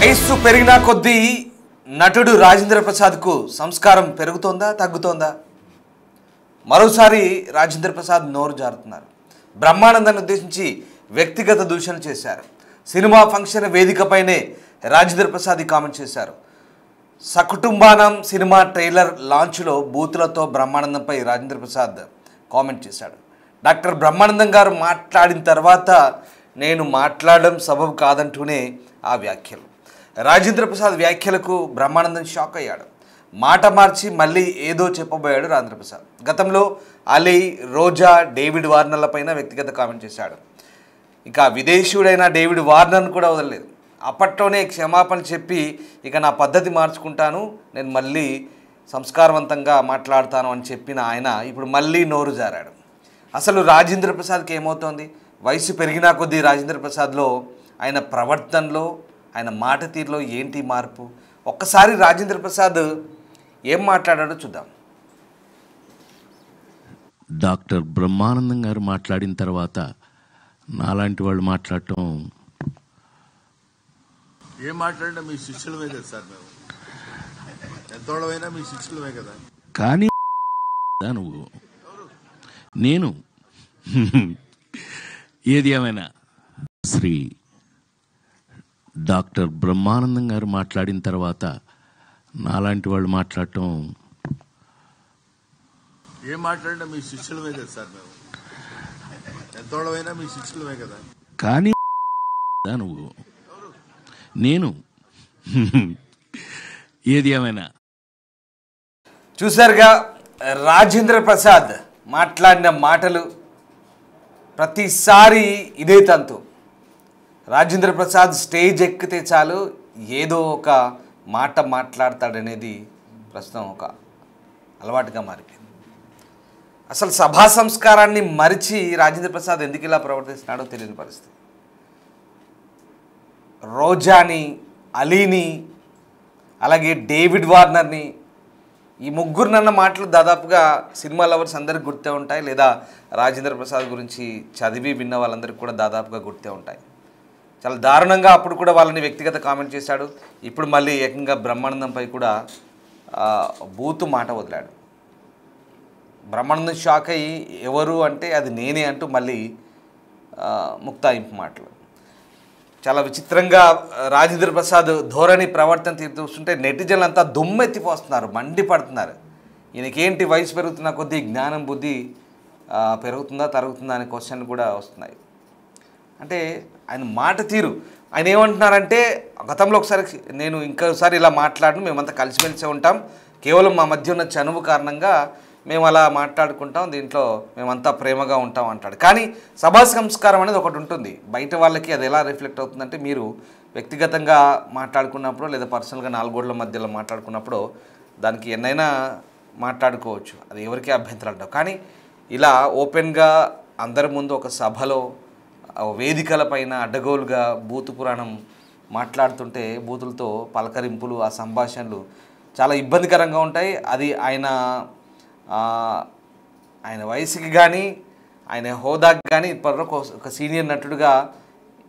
వయస్సు పెరిగిన కొద్దీ నటుడు రాజేంద్ర ప్రసాద్కు సంస్కారం పెరుగుతోందా తగ్గుతోందా? మరోసారి రాజేంద్ర ప్రసాద్ నోరు జారుతున్నారు. బ్రహ్మానందాన్ని ఉద్దేశించి వ్యక్తిగత దూషణలు చేశారు. సినిమా ఫంక్షన్ వేదికపైనే రాజేంద్ర ప్రసాద్ కామెంట్ చేశారు. సకుటుంబానం సినిమా ట్రైలర్ లాంచ్లో బూతులతో బ్రహ్మానందంపై రాజేంద్ర ప్రసాద్ కామెంట్ చేశాడు. డాక్టర్ బ్రహ్మానందం గారు మాట్లాడిన తర్వాత నేను మాట్లాడడం సబబు కాదంటూనే ఆ వ్యాఖ్యలు. రాజేంద్ర ప్రసాద్ వ్యాఖ్యలకు బ్రహ్మానందం షాక్ అయ్యాడు. మాట మార్చి మళ్ళీ ఏదో చెప్పబోయాడు రాజేంద్ర ప్రసాద్. గతంలో అలీ, రోజా, డేవిడ్ వార్నర్లపైన వ్యక్తిగత కామెంట్ చేశాడు. ఇక విదేశీయుడైన డేవిడ్ వార్నర్ను కూడా వదలలేదు. అప్పట్లోనే క్షమాపణ చెప్పి ఇక నా పద్ధతి మార్చుకుంటాను, నేను మళ్ళీ సంస్కారవంతంగా మాట్లాడతాను అని చెప్పిన ఆయన ఇప్పుడు మళ్ళీ నోరు జారాడు. అసలు రాజేంద్ర ప్రసాద్కి ఏమవుతోంది? వయసు పెరిగినా కొద్దీ రాజేంద్ర ప్రసాద్లో, ఆయన ప్రవర్తనలో, ఆయన మాట తీరులో ఏంటి మార్పు? ఒక్కసారి రాజేంద్ర ప్రసాద్ ఏం మాట్లాడాడో చూద్దాం. డాక్టర్ బ్రహ్మానందం గారు మాట్లాడిన తర్వాత నాలాంటి వాళ్ళు మాట్లాడటం, ఏం మాట్లాడినా మీ శిష్యులమే కదా సార్, మేము ఎంతోడమైనా మీ శిష్యులమే కదా. కానీ నువ్వు నేను ఏది ఏమైనా శ్రీ డాక్టర్ బ్రహ్మానందం గారు మాట్లాడిన తర్వాత నాలాంటి వాళ్ళు మాట్లాడటం, ఏం మాట్లాడినా మీ శిష్యులమే కదా సార్, మేము ఎంతోడమైనా మీ శిష్యులమే కదా. కానీ నువ్వు నేను ఏది ఏమైనా చూశారుగా రాజేంద్ర ప్రసాద్ మాట్లాడిన మాటలు. ప్రతిసారి ఇదే తంతు. రాజేంద్ర ప్రసాద్ స్టేజ్ ఎక్కితే చాలు ఏదో ఒక మాట మాట్లాడతాడనేది ప్రస్తుతం ఒక అలవాటుగా మారిపోయింది. అసలు సభా సంస్కారాన్ని మరిచి రాజేంద్ర ప్రసాద్ ఎందుకు ఇలా ప్రవర్తిస్తున్నాడో తెలియని పరిస్థితి. రోజాని, అలీని, అలాగే డేవిడ్ వార్నర్ని, ఈ ముగ్గురు నన్న మాటలు దాదాపుగా సినిమా లవర్స్ అందరికి గుర్తే ఉంటాయి, లేదా రాజేంద్ర ప్రసాద్ గురించి చదివి విన్న వాళ్ళందరికీ కూడా దాదాపుగా గుర్తే ఉంటాయి. చాలా దారుణంగా అప్పుడు కూడా వాళ్ళని వ్యక్తిగత కామెంట్ చేశాడు. ఇప్పుడు మళ్ళీ ఏకంగా బ్రహ్మానందంపై కూడా బూతు మాట వదిలాడు. బ్రహ్మానందం షాక్ అయ్యి ఎవరు అంటే అది నేనే అంటూ మళ్ళీ ముక్తాయింపు మాటలు. చాలా విచిత్రంగా రాజేంద్ర ప్రసాద్ ధోరణి, ప్రవర్తన చూస్తుంటే నెటిజన్లు అంతా దుమ్మెత్తిపోస్తున్నారు, మండిపడుతున్నారు. ఈయనకేంటి వయసు పెరుగుతున్న కొద్దీ జ్ఞానం, బుద్ధి పెరుగుతుందా తరుగుతుందా అనే క్వశ్చన్లు కూడా వస్తున్నాయి. అంటే ఆయన మాట తీరు, ఆయన ఏమంటున్నారంటే గతంలో ఒకసారి నేను ఇంకోసారి ఇలా మాట్లాడను, మేమంతా కలిసిమెలిసి ఉంటాం, కేవలం మా మధ్య ఉన్న చనువు కారణంగా మేము అలా మాట్లాడుకుంటాం, దీంట్లో మేమంతా ప్రేమగా ఉంటాం అంటాడు. కానీ సభా సంస్కారం అనేది ఒకటి ఉంటుంది. బయట వాళ్ళకి అది ఎలా రిఫ్లెక్ట్ అవుతుందంటే, మీరు వ్యక్తిగతంగా మాట్లాడుకున్నప్పుడు లేదా పర్సనల్గా నాలుగు గోడల మధ్యలో మాట్లాడుకున్నప్పుడు దానికి ఎన్నైనా మాట్లాడుకోవచ్చు, అది ఎవరికీ అభ్యంతరం అంటావు. కానీ ఇలా ఓపెన్గా అందరి ముందు ఒక సభలో వేదికల పైన అడ్డగోలుగా బూతు పురాణం మాట్లాడుతుంటే, బూతులతో పలకరింపులు, ఆ సంభాషణలు చాలా ఇబ్బందికరంగా ఉంటాయి. అది ఆయన వయసుకి కానీ ఆయన హోదాకి కానీ ఇప్పటివరకు ఒక సీనియర్ నటుడుగా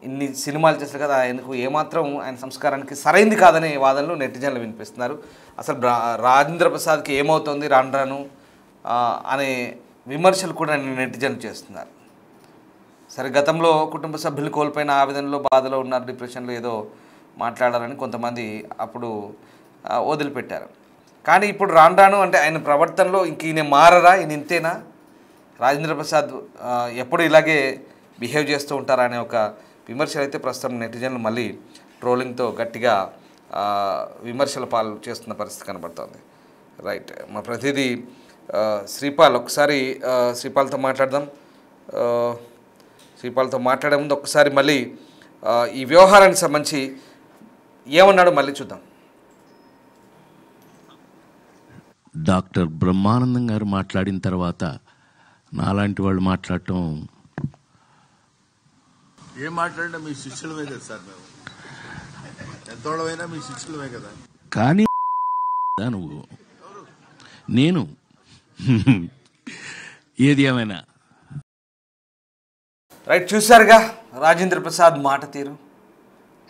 ఇన్ని సినిమాలు చేస్తారు కదా, ఆయనకు ఏమాత్రం ఆయన సంస్కారానికి సరైంది కాదనే వాదనలు నెటిజన్లు వినిపిస్తున్నారు. అసలు రాజేంద్ర ప్రసాద్కి ఏమవుతుంది రాను రాను అనే విమర్శలు కూడా నెటిజన్లు చేస్తున్నారు. సరే, గతంలో కుటుంబ సభ్యులు కోల్పోయిన ఆవేదనలో, బాధలో ఉన్నారు, డిప్రెషన్లో ఏదో మాట్లాడాలని కొంతమంది అప్పుడు వదిలిపెట్టారు. కానీ ఇప్పుడు రాను రాను అంటే ఆయన ప్రవర్తనలో ఇంక ఈయన మారరా, ఈయన ఇంతేనా, రాజేంద్ర ప్రసాద్ ఎప్పుడు ఇలాగే బిహేవ్ చేస్తూ ఉంటారా అనే ఒక విమర్శలు అయితే ప్రస్తుతం నెటిజన్లు మళ్ళీ ట్రోలింగ్తో గట్టిగా విమర్శల పాలు చేస్తున్న పరిస్థితి కనబడుతోంది. రైట్, మా ప్రతినిధి శ్రీపాల్, ఒకసారి శ్రీపాల్తో మాట్లాడదాం. శ్రీపాల్తో మాట్లాడే ముందు ఒక్కసారి మళ్ళీ ఈ వ్యవహారానికి సంబంధించి ఏమన్నాడో మళ్ళీ చూద్దాం. డాక్టర్ బ్రహ్మానందం గారు మాట్లాడిన తర్వాత నాలాంటి వాళ్ళు మాట్లాడటం, ఏం మాట్లాడినా మీ శిష్యులమే కదా సార్, మేము ఎంతోడమైనా మీ శిష్యులమే కదా. కానీ నువ్వు నేను ఏది ఏమైనా రైట్, చూశారుగా రాజేంద్ర ప్రసాద్ మాట తీరు.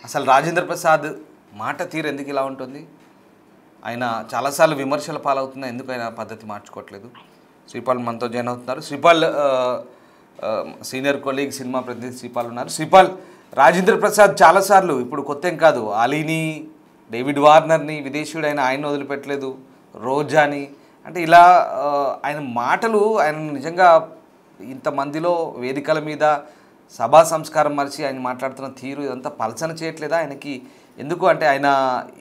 అసలు రాజేంద్ర ప్రసాద్ మాట తీరు ఎందుకు ఇలా ఉంటుంది? ఆయన చాలాసార్లు విమర్శల పాలవుతున్నా ఎందుకు ఆయన పద్ధతి మార్చుకోవట్లేదు? శ్రీపాల్ మనతో జాయిన్ అవుతున్నారు. శ్రీపాల్ సీనియర్ కొలీగ్, సినిమా ప్రతినిధి శ్రీపాల్ ఉన్నారు. శ్రీపాల్, రాజేంద్ర ప్రసాద్ చాలాసార్లు, ఇప్పుడు కొత్త ఏం కాదు, అలీని, డేవిడ్ వార్నర్ని, విదేశీయుడు ఆయన వదిలిపెట్టలేదు, రోజాని, అంటే ఇలా ఆయన మాటలు ఆయన నిజంగా ఇంతమందిలో వేదికల మీద సభా సంస్కారం మరిచి ఆయన మాట్లాడుతున్న తీరు ఇదంతా పలచన చేయట్లేదా ఆయనకి? ఎందుకు అంటే ఆయన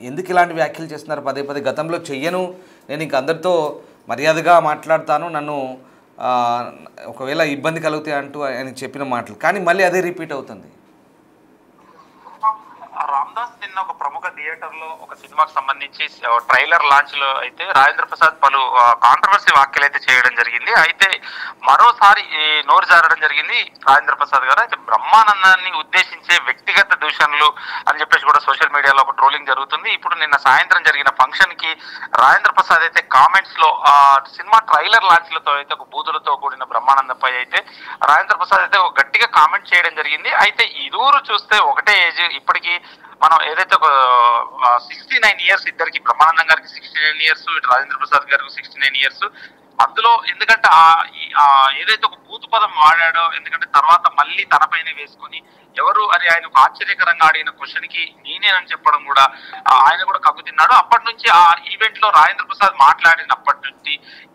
ఎందుకు ఇలాంటి వ్యాఖ్యలు చేస్తున్నారు పదే పదే? గతంలో చెయ్యను, నేను ఇంక అందరితో మర్యాదగా మాట్లాడతాను, నన్ను ఒకవేళ ఇబ్బంది కలిగితే అంటూ ఆయన చెప్పిన మాటలు, కానీ మళ్ళీ అదే రిపీట్ అవుతుంది. రామ్దాస్ నిన్న ఒక ప్రముఖ థియేటర్ లో ఒక సినిమాకి సంబంధించి ట్రైలర్ లాంచ్ లో అయితే రాజేంద్ర ప్రసాద్ పలు కాంట్రవర్సీ వ్యాఖ్యలు అయితే చేయడం జరిగింది. అయితే మరోసారి నోరు జారడం జరిగింది రాజేంద్ర ప్రసాద్ గారు. అయితే బ్రహ్మానందాన్ని ఉద్దేశించే వ్యక్తిగత దూషణలు అని చెప్పేసి కూడా సోషల్ మీడియాలో ఒక ట్రోలింగ్ జరుగుతుంది. ఇప్పుడు నిన్న సాయంత్రం జరిగిన ఫంక్షన్ కి రాజేంద్ర ప్రసాద్ అయితే కామెంట్స్ లో సినిమా ట్రైలర్ లాంచ్ లతో అయితే ఒక బూతులతో కూడిన బ్రహ్మానందంపై అయితే రాజేంద్ర ప్రసాద్ అయితే ఒక గట్టిగా కామెంట్ చేయడం జరిగింది. అయితే ఇరువురు చూస్తే ఒకటే ఏజ్, ఇప్పటికీ మనం ఏదైతే ఒక 69 ఇయర్స్ ఇద్దరికి, బ్రహ్మానందం గారికి 69 ఇయర్స్, ఇటు రాజేంద్ర ప్రసాద్ గారికి 69 ఇయర్స్. అందులో ఎందుకంటే ఏదైతే ఒక బూతు పదం వాడాడో, ఎందుకంటే తర్వాత మళ్ళీ తనపైనే వేసుకొని ఎవరు అని ఆయన ఆశ్చర్యకరంగా అడిగిన క్వశ్చన్ కి నేనేనని చెప్పడం కూడా ఆయన కూడా కగ్గు తిన్నాడు. అప్పటి నుంచి ఆ ఈవెంట్ లో రాజేంద్ర ప్రసాద్ మాట్లాడినప్పటి నుంచి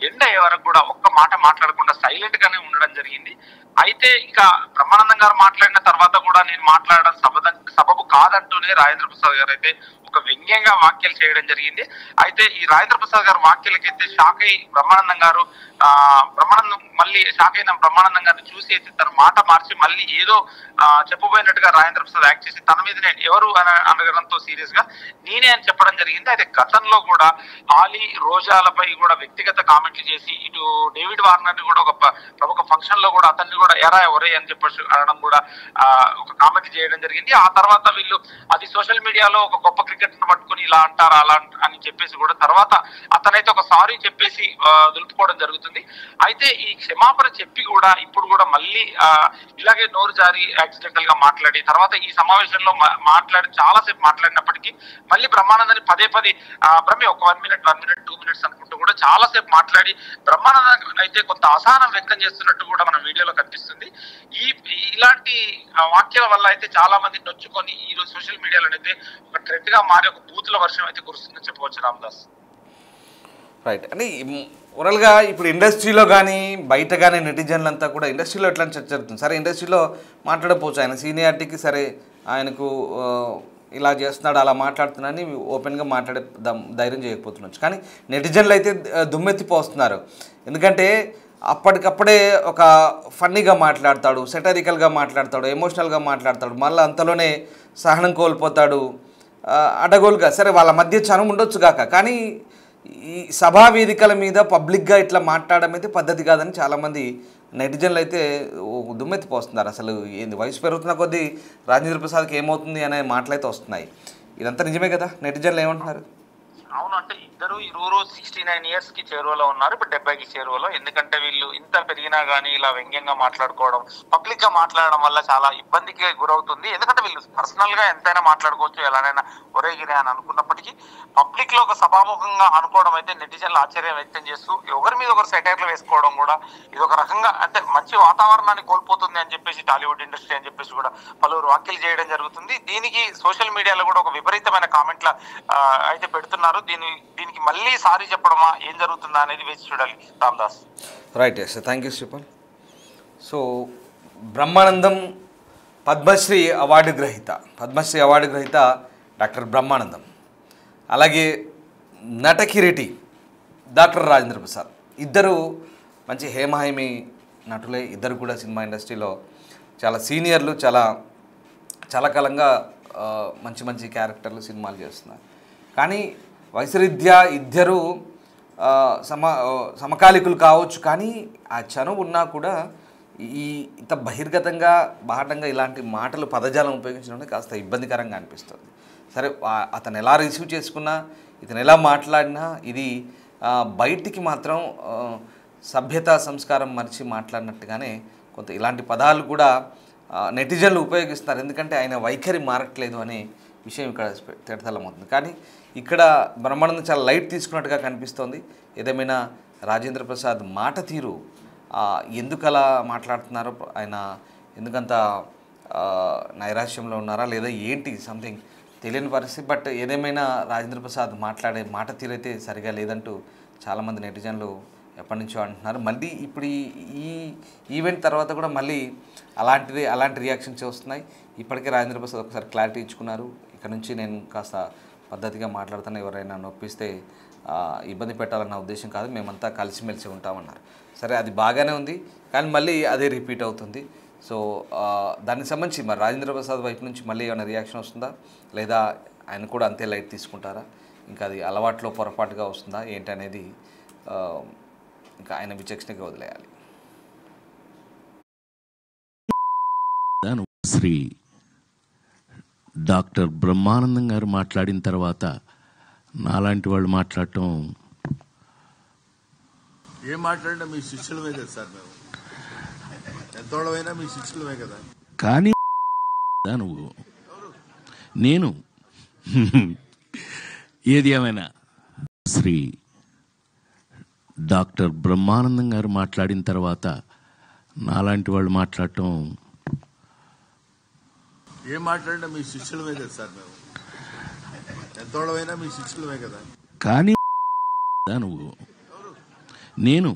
ఎండ్ అయ్యే వరకు కూడా ఒక్క మాట మాట్లాడకుండా సైలెంట్ గానే ఉండడం జరిగింది. అయితే ఇంకా బ్రహ్మానందం గారు మాట్లాడిన తర్వాత కూడా నేను మాట్లాడడం సబబు కాదంటూనే రాజేంద్ర ప్రసాద్ గారు అయితే ఒక వ్యంగ్యంగా వ్యాఖ్యలు చేయడం జరిగింది. అయితే ఈ రాజేంద్ర ప్రసాద్ గారు వ్యాఖ్యలకైతే షాక్ అయి బ్రహ్మానందం మళ్ళీ షాక్ అయిన బ్రహ్మానందం గారిని చూసి అయితే తన మాట మార్చి మళ్ళీ ఏదో చెప్పబోయినట్టుగా రాజేంద్ర ప్రసాద్ యాక్ట్ చేసి తన మీద ఎవరు అని అనడంతో సీరియస్ గా నేనే అని చెప్పడం జరిగింది. అయితే గతంలో కూడా ఆలీ, రోజాలపై కూడా వ్యక్తిగత కామెంట్లు చేసి ఇటు డేవిడ్ వార్నర్ ని కూడా ఒక ప్రముఖ ఫంక్షన్ లో కూడా అతన్ని కూడా ఎరా ఎవరే అని చెప్పేసి అనడం కూడా ఒక కామెంట్ చేయడం జరిగింది. ఆ తర్వాత వీళ్ళు అది సోషల్ మీడియాలో ఒక గొప్ప క్రికెట్ ను పట్టుకుని ఇలా అంటారా అలా అని చెప్పేసి కూడా తర్వాత అతనైతే ఒక సారీ చెప్పేసి దులుపుకోవడం జరుగుతుంది. అయితే ఈ క్షమాపణ చెప్పి కూడా ఇప్పుడు కూడా మళ్ళీ ఇలాగే నోరు జారి యాక్సిడెంటల్ గా మాట్లాడి తర్వాత ఈ సమావేశంలో చాలాసేపు మాట్లాడినప్పటికీ మళ్ళీ బ్రహ్మానందాన్ని పదే బ్రహ్మి ఒక 1 minute 2 minutes అనుకుంటూ కూడా చాలాసేపు మాట్లాడి బ్రహ్మానందం అయితే కొంత అసహనం వ్యక్తం చేస్తున్నట్టు కూడా మన వీడియోలో కనిపిస్తుంది. ఇలాంటి వాక్యాల వల్ల అయితే చాలా మంది నొచ్చుకొని ఈ రోజు సోషల్ మీడియాలో అయితే ఒక ట్రెండ్ గా మారి ఒక బూతుల వర్షం అయితే కురుస్తుందని చెప్పవచ్చు రామదాస్. రైట్. అంటే ఓవరాల్గా ఇప్పుడు ఇండస్ట్రీలో కానీ బయట కానీ నెటిజన్లంతా కూడా ఇండస్ట్రీలో ఎట్లాంటి చర్చ జరుగుతుంది. సరే ఇండస్ట్రీలో మాట్లాడకపోవచ్చు, ఆయన సీనియారిటీకి సరే ఆయనకు ఇలా చేస్తున్నాడు అలా మాట్లాడుతున్నాడని ఓపెన్గా మాట్లాడే ధైర్యం చేయకపోతుండొచ్చు. కానీ నెటిజన్లు అయితే దుమ్మెత్తిపోస్తున్నారు. ఎందుకంటే అప్పటికప్పుడే ఒక ఫన్నీగా మాట్లాడతాడు, సెటరికల్గా మాట్లాడతాడు, ఎమోషనల్గా మాట్లాడతాడు, మళ్ళీ అంతలోనే సహనం కోల్పోతాడు, అడగోలుగా. సరే వాళ్ళ మధ్య చనువు ఉండొచ్చు కాక, కానీ ఈ సభా వేదికల మీద పబ్లిక్గా ఇట్లా మాట్లాడడం అయితే పద్ధతి కాదని చాలామంది నెటిజన్లు అయితే దుమ్మెత్తిపోస్తున్నారు. అసలు ఏంది వయసు పెరుగుతున్న కొద్దీ రాజేంద్ర ప్రసాద్కి ఏమవుతుంది అనే మాటలైతే వస్తున్నాయి. ఇదంతా నిజమే కదా? నెటిజన్లు ఏమంటున్నారు? అవును, అంటే ఇరువురు 69 ఇయర్స్ కి చేరువలో ఉన్నారు, ఇప్పుడు 70కి చేరువలో. ఎందుకంటే వీళ్ళు ఇంత పెరిగినా గానీ ఇలా వ్యంగ్యంగా మాట్లాడుకోవడం, పబ్లిక్ గా మాట్లాడడం వల్ల చాలా ఇబ్బందికి గురవుతుంది. ఎందుకంటే వీళ్ళు పర్సనల్ గా ఎంతైనా మాట్లాడుకోవచ్చు, ఎలానైనా ఒరేగిరే అని అనుకున్నప్పటికీ పబ్లిక్ లో ఒక సభాముఖంగా అనుకోవడం అయితే నెటిజన్లు ఆశ్చర్యం వ్యక్తం చేస్తూ ఒకరి మీద ఒకరు సెటైర్లు వేసుకోవడం కూడా ఇది ఒక రకంగా అంటే మంచి వాతావరణాన్ని కోల్పోతుంది అని చెప్పేసి టాలీవుడ్ ఇండస్ట్రీ అని చెప్పేసి కూడా పలువురు వ్యాఖ్యలు చేయడం జరుగుతుంది. దీనికి సోషల్ మీడియాలో కూడా ఒక విపరీతమైన కామెంట్ల అయితే పెడుతున్నారు. దీనికి మళ్ళీ సారీ చెప్పడమా, ఏం జరుగుతుందా అనేది వేచి చూడాలి Ramdas. Right. Yes, thank you Sripal. So Brahmanandam Padmashri award గ్రహీత డాక్టర్ బ్రహ్మానందం, అలాగే నటకిరీటి డాక్టర్ రాజేంద్ర ప్రసాద్, ఇద్దరు మంచి హేమహేమి నటులే. ఇద్దరు కూడా సినిమా ఇండస్ట్రీలో చాలా సీనియర్లు, చాలా కాలంగా మంచి క్యారెక్టర్లు సినిమాలు చేస్తున్నారు. కానీ వయసురీత్యా ఇద్దరు సమకాలికులు కావచ్చు, కానీ ఆ చనువు ఉన్నా కూడా ఇంత బహిర్గతంగా బాహటంగా ఇలాంటి మాటలు పదజాలం ఉపయోగించడం కాస్త ఇబ్బందికరంగా అనిపిస్తుంది. సరే, అతను ఎలా రిసీవ్ చేసుకున్నా, ఇతను ఎలా మాట్లాడినా ఇది బయటికి మాత్రం సభ్యతా సంస్కారం మరిచి మాట్లాడినట్టుగానే కొంత ఇలాంటి పదాలు కూడా నెటిజన్లు ఉపయోగిస్తున్నారు. ఎందుకంటే ఆయన వైఖరి మారట్లేదు అని విషయం ఇక్కడ తేటతెల్లమవుతుంది. కానీ ఇక్కడ బ్రహ్మానందం చాలా లైట్ తీసుకున్నట్టుగా కనిపిస్తోంది. ఏదేమైనా రాజేంద్ర ప్రసాద్ మాట తీరు ఎందుకు అలా మాట్లాడుతున్నారో, ఆయన ఎందుకంత నైరాశ్యంలో ఉన్నారా లేదా ఏంటి సంథింగ్ తెలియని పరిస్థితి. బట్ ఏదేమైనా రాజేంద్ర ప్రసాద్ మాట్లాడే మాట తీరైతే సరిగా లేదంటూ చాలామంది నెటిజన్లు ఎప్పటి నుంచో అంటున్నారు. మళ్ళీ ఇప్పుడు ఈ ఈవెంట్ తర్వాత కూడా మళ్ళీ అలాంటి రియాక్షన్స్ వస్తున్నాయి. ఇప్పటికే రాజేంద్ర ప్రసాద్ ఒకసారి క్లారిటీ ఇచ్చుకున్నారు. ఇక్కడ నుంచి నేను కాస్త పద్ధతిగా మాట్లాడుతాను, ఎవరైనా నొప్పిస్తే ఇబ్బంది పెట్టాలన్న ఉద్దేశం కాదు, మేమంతా కలిసిమెలిసి ఉంటామన్నారు. సరే, అది బాగానే ఉంది, కానీ మళ్ళీ అదే రిపీట్ అవుతుంది. సో దానికి సంబంధించి మరి రాజేంద్ర ప్రసాద్ వైపు నుంచి మళ్ళీ ఏమైనా రియాక్షన్ వస్తుందా, లేదా ఆయన కూడా అంతే లైట్ తీసుకుంటారా, ఇంకా అది అలవాట్లో పొరపాటుగా వస్తుందా ఏంటనేది ఇంకా ఆయన విచక్షణగా వదిలేయాలి. శ్రీ డాక్టర్ బ్రహ్మానందం గారు మాట్లాడిన తర్వాత నాలాంటి వాళ్ళు మాట్లాడటం, ఏం మాట్లాడినా మీ శిష్యులమే కదా సార్, మేము ఎంతోళ్ళమైనా మీ శిష్యులమే కదా. కానీ నువ్వు నేను ఏది ఏమైనా శ్రీ డాక్టర్ బ్రహ్మానందం గారు మాట్లాడిన తర్వాత నాలాంటి వాళ్ళు మాట్లాడటం, ఏం మాట్లాడినా మీ శిష్యులమే కదా సార్, మేము ఎంతోళ్ళమైనా మీ శిష్యులమే కదా. కానీ నువ్వు నేను